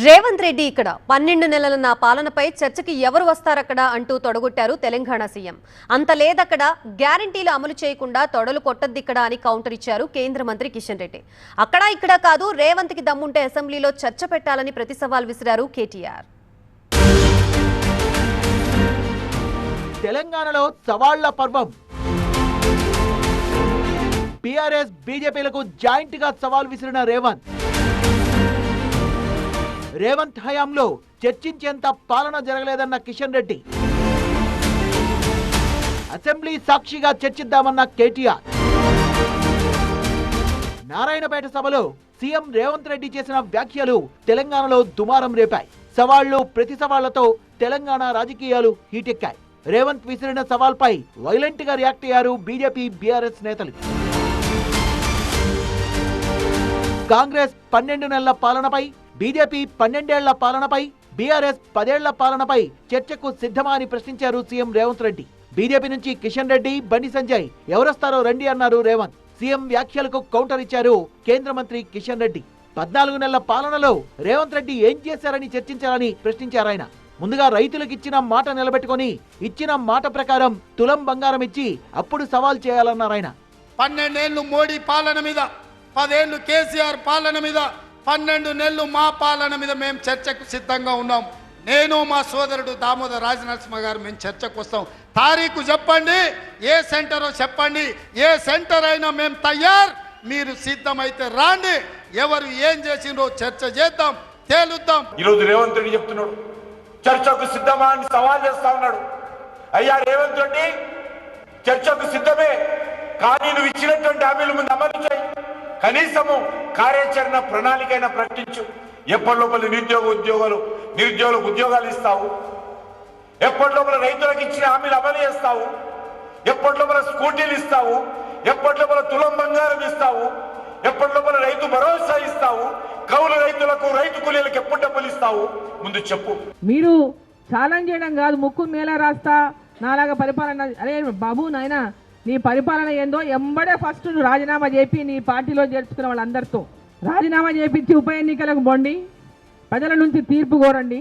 రేవంత్ రెడ్డి ఇక్కడ 12 నెలల నా పాలనపై చర్చకి ఎవరు వస్తారక్కడ అంటూ తొడగొట్టారు తెలంగాణ సీఎం. అంత లేదక్కడ, గ్యారంటీలు అమలు చేయకుండా తొడలు కొట్టద్దిక్కడ అని కౌంటర్ ఇచ్చారు కేంద్ర మంత్రి కిషన్ రెడ్డి. అక్కడ ఇక్కడ కాదు, రేవంత్ కి దమ్ముంటే అసెంబ్లీలో చర్చ పెట్టాలని ప్రతి సవాల్ విసిరారు కేటీఆర్. తెలంగాణలో సవాళ్ల పర్వం. బీఆర్ఎస్ బీజేపీలకు జాయింట్ గా సవాల్ విసిరిన రేవంత్ హయాంలో చర్చించేంత పాలన జరగలేదన్న కిషన్ రెడ్డి, అసెంబ్లీ సాక్షిగా చర్చిద్దామన్న కేటీఆర్. నారాయణపేట సభలో సీఎం రేవంత్ రెడ్డి చేసిన వ్యాఖ్యలు తెలంగాణలో దుమారం రేపాయి. సవాళ్లు ప్రతి సవాళ్లతో తెలంగాణ రాజకీయాలు హీటెక్కాయి. రేవంత్ విసిరిన సవాల్పై వైలెంట్ గా రియాక్ట్ అయ్యారు బీజేపీ బీఆర్ఎస్ నేతలు. కాంగ్రెస్ 12 నెలల పాలనపై, బీజేపీ 12 ఏళ్ల పాలనపై, బీఆర్ఎస్ 10 ఏళ్ల పాలనపై చర్చకు సిద్ధమా అని ప్రశ్నించారు సీఎం రేవంత్ రెడ్డి. బీజేపీ నుంచి కిషన్ రెడ్డి, బండి సంజయ్ ఎవరొస్తారో రండి అన్నారు రేవంత్. సీఎం వ్యాఖ్యలకు కౌంటర్ ఇచ్చారు కేంద్ర మంత్రి కిషన్ రెడ్డి. 14 నెలల పాలనలో రేవంత్ రెడ్డి ఏం చేశారని చర్చించారని ప్రశ్నించారు ఆయన. ముందుగా రైతులకు ఇచ్చిన మాట నిలబెట్టుకొని, ఇచ్చిన మాట ప్రకారం తులం బంగారం ఇచ్చి అప్పుడు సవాల్ చేయాలన్నారు ఆయన. 12 ఏళ్లు మోడీ పాలన మీద, 10 ఏళ్లు కేసీఆర్ పాలన మీద, 12 నెలలు మా పాలన మీద మేము చర్చకు సిద్ధంగా ఉన్నాం. నేను మా సోదరుడు దామోదర్ రాజనరసింహ గారు మేము చర్చకు వస్తాం. తారీఖు చెప్పండి, ఏ సెంటరో చెప్పండి, ఏ సెంటర్ అయినా మేము తయారు. మీరు సిద్ధమైతే రాండి, ఎవరు ఏం చేసిండ్రో చర్చ చేద్దాం, తేలుద్దాం. ఈరోజు రేవంత్ రెడ్డి చెప్తున్నాడు చర్చకు సిద్ధమా అని సవాల్ చేస్తా ఉన్నాడు. అయ్యా రేవంత్ రెడ్డి, చర్చకు సిద్ధమే, కానీ నువ్వు ఇచ్చినటువంటి హామీల ముందు అమలు చేయి. కనీసము కార్యాచరణ ప్రణాళికైనా ప్రకటించు. ఎప్పటి లోపల నిరుద్యోగులకు ఉద్యోగాలు ఇస్తావు, ఎప్పటి లోపల రైతులకు ఇచ్చిన హామీలు అమలు చేస్తావు, ఎప్పటి లోపల స్కూటీలు ఇస్తావు, ఎప్పటి లోపల తులం బంగారం ఇస్తావు, ఎప్పటి లోపల రైతు భరోసా ఇస్తావు, కౌలు రైతులకు, రైతు కూలీలకు ఎప్పుడు డబ్బులు ఇస్తావు, ముందు చెప్పు. మీరు ఛాలెంజ్ చేయడం కాదు, ముక్కు మేళ రాస్తా నాలాగా పరిపాలన. అరే బాబు నాయన, నీ పరిపాలన ఏందో ఎంబడే ఫస్ట్ నువ్వు రాజీనామా చేపి నీ పార్టీలో చేర్చుకున్న వాళ్ళందరితో రాజీనామా చేపించి ఉప ఎన్నికలకు బొండి, ప్రజల నుంచి తీర్పు కోరండి.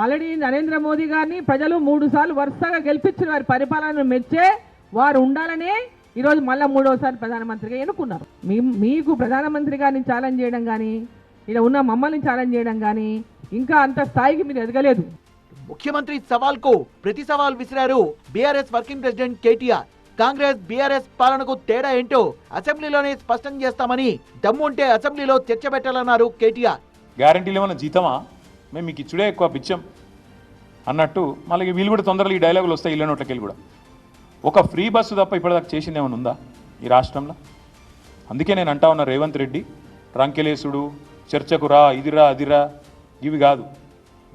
ఆల్రెడీ నరేంద్ర మోదీ గారిని ప్రజలు 3 సార్లు వరుసగా గెలిపించిన వారి పరిపాలనను మెచ్చే వారు ఉండాలనే ఈరోజు మళ్ళీ 3వసారి ప్రధానమంత్రిగా ఎన్నుకున్నారు. మీకు ప్రధానమంత్రి గారిని ఛాలెంజ్ చేయడం కానీ, ఇలా ఉన్న మమ్మల్ని ఛాలెంజ్ చేయడం కానీ ఇంకా అంత స్థాయికి మీరు ఎదగలేదు. ముఖ్యమంత్రి సవాల్కు ప్రతి సవాల్ విసిరారు BRS working president KTR. Congress BRS పాలనకు తేడా ఏంటో అసెంబ్లీలోనే స్పష్టం చేస్తామని, దమ్ము ఉంటే అసెంబ్లీలో చర్చ పెట్టాలన్నారు కేటీఆర్. గ్యారంటీలు ఏమన్నా జీతమా, మేము మీకు ఇచ్చుడే ఎక్కువ పిచ్చం అన్నట్టు మళ్ళీ వీళ్ళు కూడా తొందరగా ఈ డైలాగులు వస్తాయి ఇళ్ళ నోట్లకెళ్ళి కూడా. ఒక ఫ్రీ బస్సు తప్ప ఇప్పటిదాకా చేసింది ఏమైనా ఉందా ఈ రాష్ట్రంలో? అందుకే నేను అంటా ఉన్నా, రేవంత్ రెడ్డి రంకెలేసుడు, చర్చకు రా, ఇదిరా అదిరా ఇవి కాదు.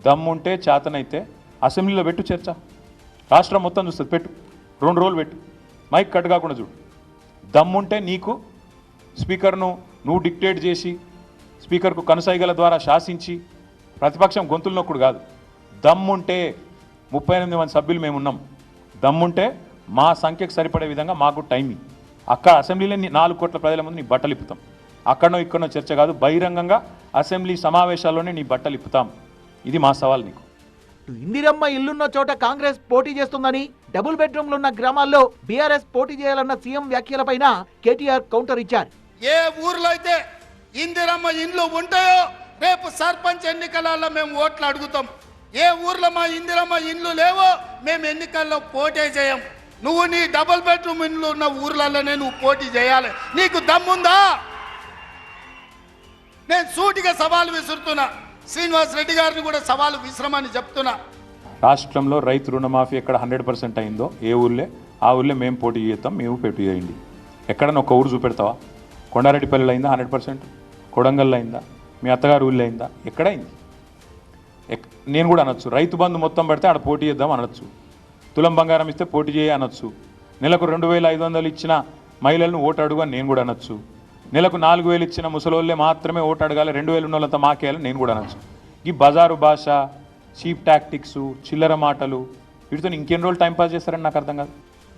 దమ్ముంటే చేతనైతే అసెంబ్లీలో పెట్టు చర్చ. రాష్ట్రం మొత్తం చూస్తుంది, పెట్టు, 2 రోజులు పెట్టు, మైక్ కట్ కాకుండా చూడు. దమ్ముంటే నీకు స్పీకర్ను నువ్వు డిక్టేట్ చేసి, స్పీకర్కు కనుసైగల ద్వారా శాసించి ప్రతిపక్షం గొంతులు నొక్కుడు కాదు. దమ్ముంటే 38 మంది సభ్యులు మేమున్నాం. దమ్ముంటే మా సంఖ్యకు సరిపడే విధంగా మాకు టైమింగ్, అక్కడ అసెంబ్లీలో 4 కోట్ల ప్రజల ముందు నీ బట్టలు ఇప్పుతాం. అక్కడనో ఇక్కడనో చర్చ కాదు, బహిరంగంగా అసెంబ్లీ సమావేశాల్లోనే నీ బట్టలు ఇప్పుతాం. ఇది మా సవాల్ నీకు. ఇందిరమ్మ ఇల్లున్న చోట కాంగ్రెస్ పోటీ చేస్తుందని, డబుల్ బెడ్రూమ్లున్న గ్రామాల్లో బీఆర్ఎస్ పోటీ చేయాలన్న సీఎం వ్యాఖ్యలపైన కేటీఆర్ కౌంటర్ ఇచ్చారు. ఏ ఊర్లో అయితే ఇందిరమ్మ ఇండ్లు ఉంటాయో రేపు సర్పంచ్ ఎన్నికలలో మేము ఓట్లు అడుగుతాం. ఏ ఊర్లో మా ఇందిరమ్మ ఇండ్లు లేవో మేము ఎన్నికల్లో పోటీ చేయం. నువ్వు నీ డబుల్ బెడ్రూమ్ ఇండ్లు ఉన్న ఊర్లలోనే నువ్వు పోటీ చేయాలి. నీకు దమ్ముందా? నేను సూటిగా సవాలు విసురుతున్నా. శ్రీనివాస్ రెడ్డి గారిని కూడా సవాలు విశ్రమని చెప్తున్నా. రాష్ట్రంలో రైతు రుణమాఫీ ఎక్కడ 100% అయిందో ఏ ఊళ్ళే ఆ ఊళ్ళే మేము పోటీ చేస్తాం, మేము పోటీ చేయండి. ఎక్కడన్నా ఒక ఊరు చూపెడతావా? కొండారెడ్డిపల్లిలో అయిందా 100%? కొడంగల్లో అయిందా? మీ అత్తగారు ఊళ్ళో అయిందా? ఎక్కడైంది? నేను కూడా అనొచ్చు, రైతు బంధు మొత్తం పడితే ఆడ పోటీ చేద్దాం అనొచ్చు, తులం బంగారం ఇస్తే పోటీ చేయ అనొచ్చు, నెలకు 2500 ఇచ్చిన మహిళలను ఓటు అడుగు అని నేను కూడా అనొచ్చు, నెలకు 4000 ఇచ్చిన ముసలోళ్ళే మాత్రమే ఓటు అడగాలి, 2000 ఉన్న వాళ్ళంతా మాకేయాలని నేను కూడా అనొచ్చు. ఈ బజారు భాష, చీప్ టాక్టిక్స్, చిల్లర మాటలు, వీటితో ఇంకెన్ని రోజులు టైంపాస్ చేస్తారని నాకు అర్థం కాదు.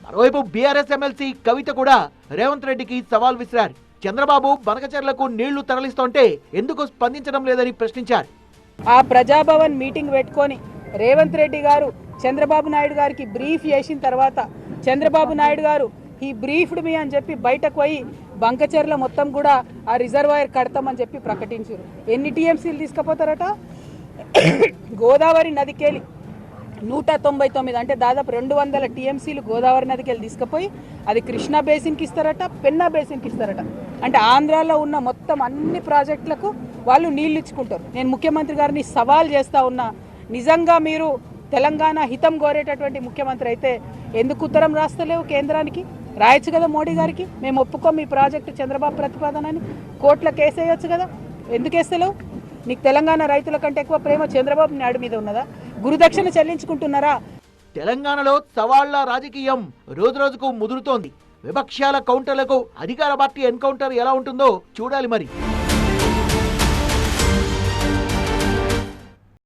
మరోవైపు బీఆర్ఎస్ ఎమ్మెల్సీ కవిత కూడా రేవంత్ రెడ్డికి సవాల్ విసిరారు. చంద్రబాబు బనకచెర్లకు నీళ్లు తరలిస్తుంటే ఎందుకు స్పందించడం లేదని ప్రశ్నించారు. ఆ ప్రజాభవన్ మీటింగ్ పెట్టుకొని రేవంత్ రెడ్డి గారు చంద్రబాబు నాయుడు గారికి బ్రీఫ్ చేసిన తర్వాత చంద్రబాబు నాయుడు గారు ఈ బ్రీఫ్డ్ మీ అని చెప్పి బయటకు పోయి బంకచెర్ల మొత్తం కూడా ఆ రిజర్వాయర్ కడతామని చెప్పి ప్రకటించారు. ఎన్ని టీఎంసీలు తీసుకుపోతారట? గోదావరి నదికెళ్ళి 199 అంటే దాదాపు 200 టీఎంసీలు గోదావరి నదికెళ్ళి తీసుకుపోయి అది కృష్ణా బేసిన్కి ఇస్తారట, పెన్నా బేసిన్కి ఇస్తారట. అంటే ఆంధ్రాలో ఉన్న మొత్తం అన్ని ప్రాజెక్టులకు వాళ్ళు నీళ్ళు ఇచ్చుకుంటారు. నేను ముఖ్యమంత్రి గారిని సవాల్ చేస్తూ ఉన్నా, నిజంగా మీరు తెలంగాణ హితం కోరేటటువంటి ముఖ్యమంత్రి అయితే ఎందుకు ఉత్తరం రాస్తలేవు కేంద్రానికి? రాయొచ్చు కదా మోడీ గారికి, మేము ఒప్పుకోం ఈ ప్రాజెక్టు చంద్రబాబు ప్రతిపాదనని, కోర్టులో కేసు వేయొచ్చు కదా, ఎందుకు వేస్తలేవు? నీకు తెలంగాణ రైతుల కంటే ఎక్కువ ప్రేమ చంద్రబాబు నాయుడు మీద ఉన్నదా? గురుదక్షిణ చెల్లించుకుంటున్నారా? తెలంగాణలో సవాళ్ల రాజకీయం రోజురోజుకు ముదురుతోంది. విపక్షాల కౌంటర్లకు అధికార పార్టీ ఎన్కౌంటర్ ఎలా ఉంటుందో చూడాలి మరి.